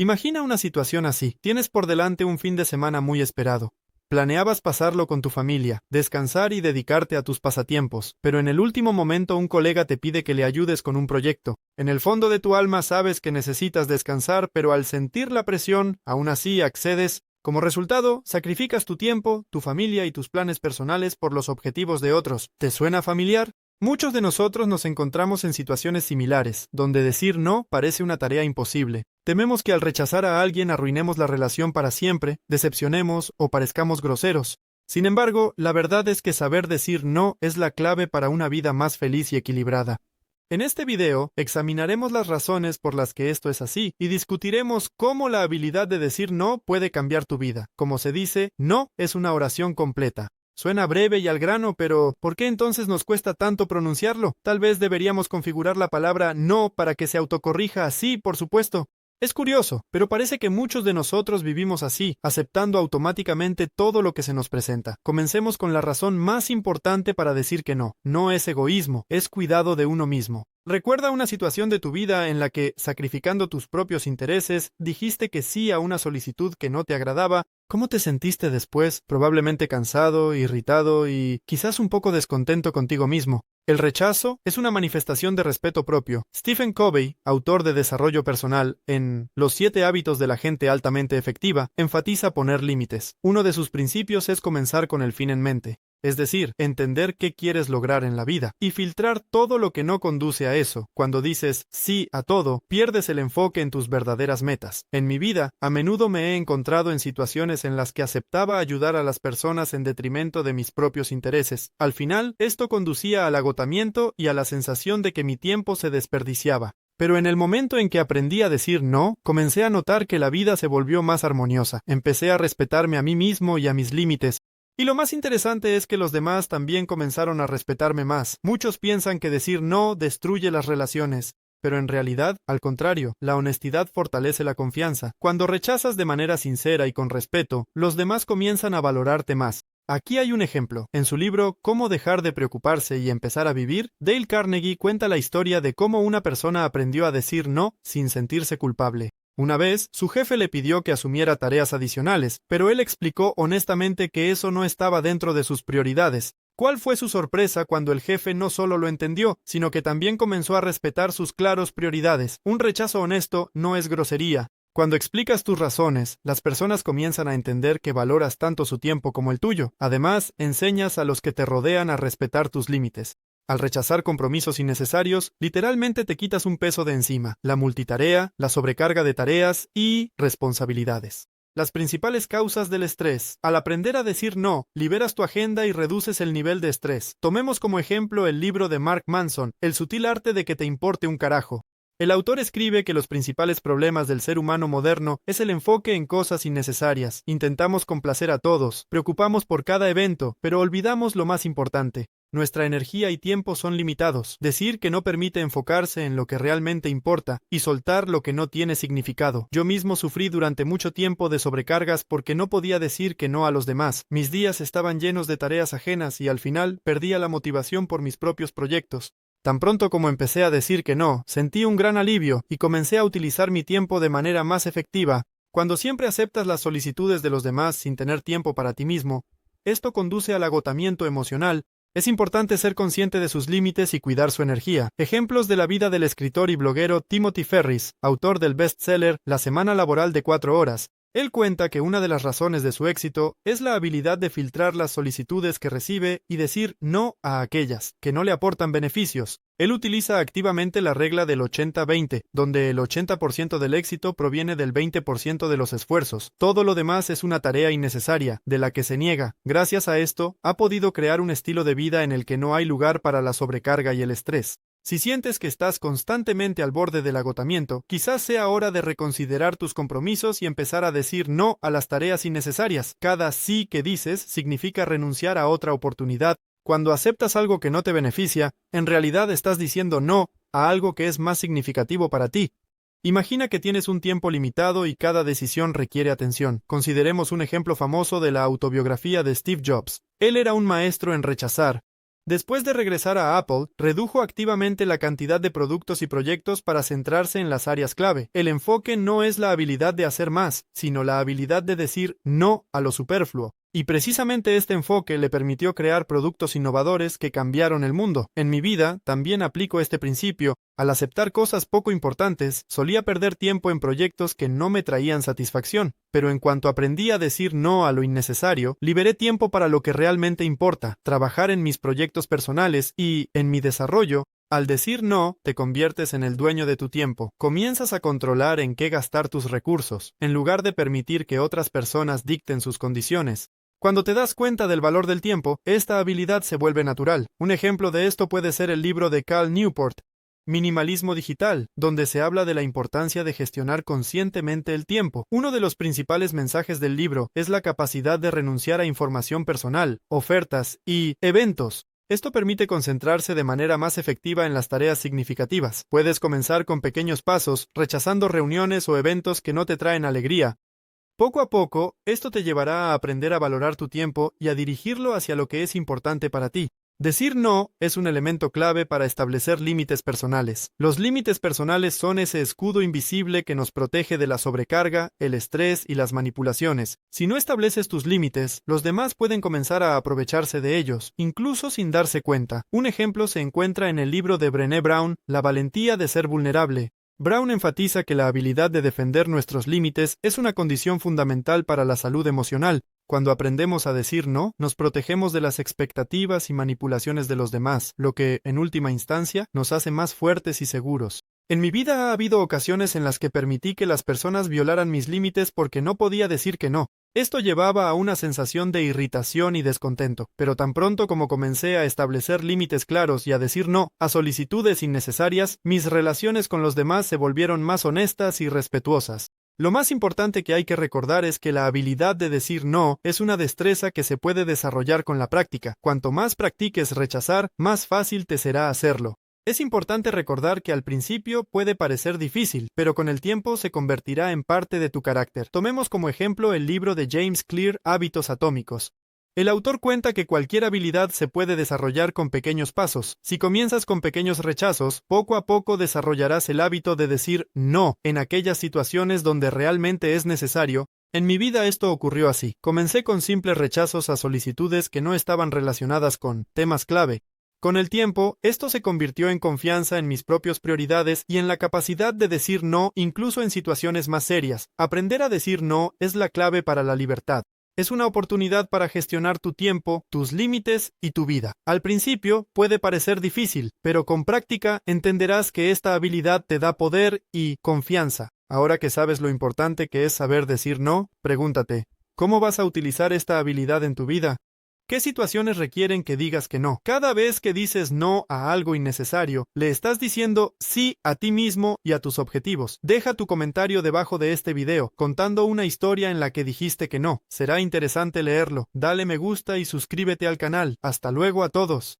Imagina una situación así. Tienes por delante un fin de semana muy esperado. Planeabas pasarlo con tu familia, descansar y dedicarte a tus pasatiempos, pero en el último momento un colega te pide que le ayudes con un proyecto. En el fondo de tu alma sabes que necesitas descansar, pero al sentir la presión, aún así accedes. Como resultado, sacrificas tu tiempo, tu familia y tus planes personales por los objetivos de otros. ¿Te suena familiar? Muchos de nosotros nos encontramos en situaciones similares, donde decir no parece una tarea imposible. Tememos que al rechazar a alguien arruinemos la relación para siempre, decepcionemos o parezcamos groseros. Sin embargo, la verdad es que saber decir no es la clave para una vida más feliz y equilibrada. En este video, examinaremos las razones por las que esto es así y discutiremos cómo la habilidad de decir no puede cambiar tu vida. Como se dice, no es una oración completa. Suena breve y al grano, pero ¿por qué entonces nos cuesta tanto pronunciarlo? Tal vez deberíamos configurar la palabra no para que se autocorrija así, por supuesto. Es curioso, pero parece que muchos de nosotros vivimos así, aceptando automáticamente todo lo que se nos presenta. Comencemos con la razón más importante para decir que no. No es egoísmo, es cuidado de uno mismo. Recuerda una situación de tu vida en la que, sacrificando tus propios intereses, dijiste que sí a una solicitud que no te agradaba. ¿Cómo te sentiste después? Probablemente cansado, irritado y quizás un poco descontento contigo mismo. El rechazo es una manifestación de respeto propio. Stephen Covey, autor de Desarrollo Personal, en Los 7 hábitos de la gente altamente efectiva, enfatiza poner límites. Uno de sus principios es comenzar con el fin en mente. Es decir, entender qué quieres lograr en la vida y filtrar todo lo que no conduce a eso. Cuando dices sí a todo, pierdes el enfoque en tus verdaderas metas. En mi vida, a menudo me he encontrado en situaciones en las que aceptaba ayudar a las personas en detrimento de mis propios intereses. Al final, esto conducía al agotamiento y a la sensación de que mi tiempo se desperdiciaba. Pero en el momento en que aprendí a decir no, comencé a notar que la vida se volvió más armoniosa. Empecé a respetarme a mí mismo y a mis límites. Y lo más interesante es que los demás también comenzaron a respetarme más. Muchos piensan que decir no destruye las relaciones, pero en realidad, al contrario, la honestidad fortalece la confianza. Cuando rechazas de manera sincera y con respeto, los demás comienzan a valorarte más. Aquí hay un ejemplo. En su libro Cómo dejar de preocuparse y empezar a vivir, Dale Carnegie cuenta la historia de cómo una persona aprendió a decir no sin sentirse culpable. Una vez, su jefe le pidió que asumiera tareas adicionales, pero él explicó honestamente que eso no estaba dentro de sus prioridades. ¿Cuál fue su sorpresa cuando el jefe no solo lo entendió, sino que también comenzó a respetar sus claras prioridades? Un rechazo honesto no es grosería. Cuando explicas tus razones, las personas comienzan a entender que valoras tanto su tiempo como el tuyo. Además, enseñas a los que te rodean a respetar tus límites. Al rechazar compromisos innecesarios, literalmente te quitas un peso de encima, la multitarea, la sobrecarga de tareas y responsabilidades. Las principales causas del estrés. Al aprender a decir no, liberas tu agenda y reduces el nivel de estrés. Tomemos como ejemplo el libro de Mark Manson, El sutil arte de que te importe un carajo. El autor escribe que los principales problemas del ser humano moderno es el enfoque en cosas innecesarias. Intentamos complacer a todos, preocupamos por cada evento, pero olvidamos lo más importante. Nuestra energía y tiempo son limitados. Decir que no permite enfocarse en lo que realmente importa y soltar lo que no tiene significado. Yo mismo sufrí durante mucho tiempo de sobrecargas porque no podía decir que no a los demás. Mis días estaban llenos de tareas ajenas y al final perdía la motivación por mis propios proyectos. Tan pronto como empecé a decir que no, sentí un gran alivio y comencé a utilizar mi tiempo de manera más efectiva. Cuando siempre aceptas las solicitudes de los demás sin tener tiempo para ti mismo, esto conduce al agotamiento emocional. Es importante ser consciente de sus límites y cuidar su energía. Ejemplos de la vida del escritor y bloguero Timothy Ferriss, autor del bestseller La semana laboral de 4 horas. Él cuenta que una de las razones de su éxito es la habilidad de filtrar las solicitudes que recibe y decir no a aquellas que no le aportan beneficios. Él utiliza activamente la regla del 80-20, donde el 80% del éxito proviene del 20% de los esfuerzos. Todo lo demás es una tarea innecesaria, de la que se niega. Gracias a esto, ha podido crear un estilo de vida en el que no hay lugar para la sobrecarga y el estrés. Si sientes que estás constantemente al borde del agotamiento, quizás sea hora de reconsiderar tus compromisos y empezar a decir no a las tareas innecesarias. Cada sí que dices significa renunciar a otra oportunidad. Cuando aceptas algo que no te beneficia, en realidad estás diciendo no a algo que es más significativo para ti. Imagina que tienes un tiempo limitado y cada decisión requiere atención. Consideremos un ejemplo famoso de la autobiografía de Steve Jobs. Él era un maestro en rechazar. Después de regresar a Apple, redujo activamente la cantidad de productos y proyectos para centrarse en las áreas clave. El enfoque no es la habilidad de hacer más, sino la habilidad de decir no a lo superfluo. Y precisamente este enfoque le permitió crear productos innovadores que cambiaron el mundo. En mi vida también aplico este principio. Al aceptar cosas poco importantes, solía perder tiempo en proyectos que no me traían satisfacción. Pero en cuanto aprendí a decir no a lo innecesario, liberé tiempo para lo que realmente importa, trabajar en mis proyectos personales y, en mi desarrollo. Al decir no, te conviertes en el dueño de tu tiempo. Comienzas a controlar en qué gastar tus recursos, en lugar de permitir que otras personas dicten sus condiciones. Cuando te das cuenta del valor del tiempo, esta habilidad se vuelve natural. Un ejemplo de esto puede ser el libro de Cal Newport, Minimalismo Digital, donde se habla de la importancia de gestionar conscientemente el tiempo. Uno de los principales mensajes del libro es la capacidad de renunciar a información personal, ofertas y eventos. Esto permite concentrarse de manera más efectiva en las tareas significativas. Puedes comenzar con pequeños pasos, rechazando reuniones o eventos que no te traen alegría. Poco a poco, esto te llevará a aprender a valorar tu tiempo y a dirigirlo hacia lo que es importante para ti. Decir no es un elemento clave para establecer límites personales. Los límites personales son ese escudo invisible que nos protege de la sobrecarga, el estrés y las manipulaciones. Si no estableces tus límites, los demás pueden comenzar a aprovecharse de ellos, incluso sin darse cuenta. Un ejemplo se encuentra en el libro de Brené Brown, La valentía de ser vulnerable. Brown enfatiza que la habilidad de defender nuestros límites es una condición fundamental para la salud emocional. Cuando aprendemos a decir no, nos protegemos de las expectativas y manipulaciones de los demás, lo que, en última instancia, nos hace más fuertes y seguros. En mi vida ha habido ocasiones en las que permití que las personas violaran mis límites porque no podía decir que no. Esto llevaba a una sensación de irritación y descontento, pero tan pronto como comencé a establecer límites claros y a decir no a solicitudes innecesarias, mis relaciones con los demás se volvieron más honestas y respetuosas. Lo más importante que hay que recordar es que la habilidad de decir no es una destreza que se puede desarrollar con la práctica. Cuanto más practiques rechazar, más fácil te será hacerlo. Es importante recordar que al principio puede parecer difícil, pero con el tiempo se convertirá en parte de tu carácter. Tomemos como ejemplo el libro de James Clear, Hábitos Atómicos. El autor cuenta que cualquier habilidad se puede desarrollar con pequeños pasos. Si comienzas con pequeños rechazos, poco a poco desarrollarás el hábito de decir no en aquellas situaciones donde realmente es necesario. En mi vida esto ocurrió así. Comencé con simples rechazos a solicitudes que no estaban relacionadas con temas clave. Con el tiempo, esto se convirtió en confianza en mis propias prioridades y en la capacidad de decir no incluso en situaciones más serias. Aprender a decir no es la clave para la libertad. Es una oportunidad para gestionar tu tiempo, tus límites y tu vida. Al principio puede parecer difícil, pero con práctica entenderás que esta habilidad te da poder y confianza. Ahora que sabes lo importante que es saber decir no, pregúntate, ¿cómo vas a utilizar esta habilidad en tu vida? ¿Qué situaciones requieren que digas que no? Cada vez que dices no a algo innecesario, le estás diciendo sí a ti mismo y a tus objetivos. Deja tu comentario debajo de este video, contando una historia en la que dijiste que no. Será interesante leerlo. Dale me gusta y suscríbete al canal. Hasta luego a todos.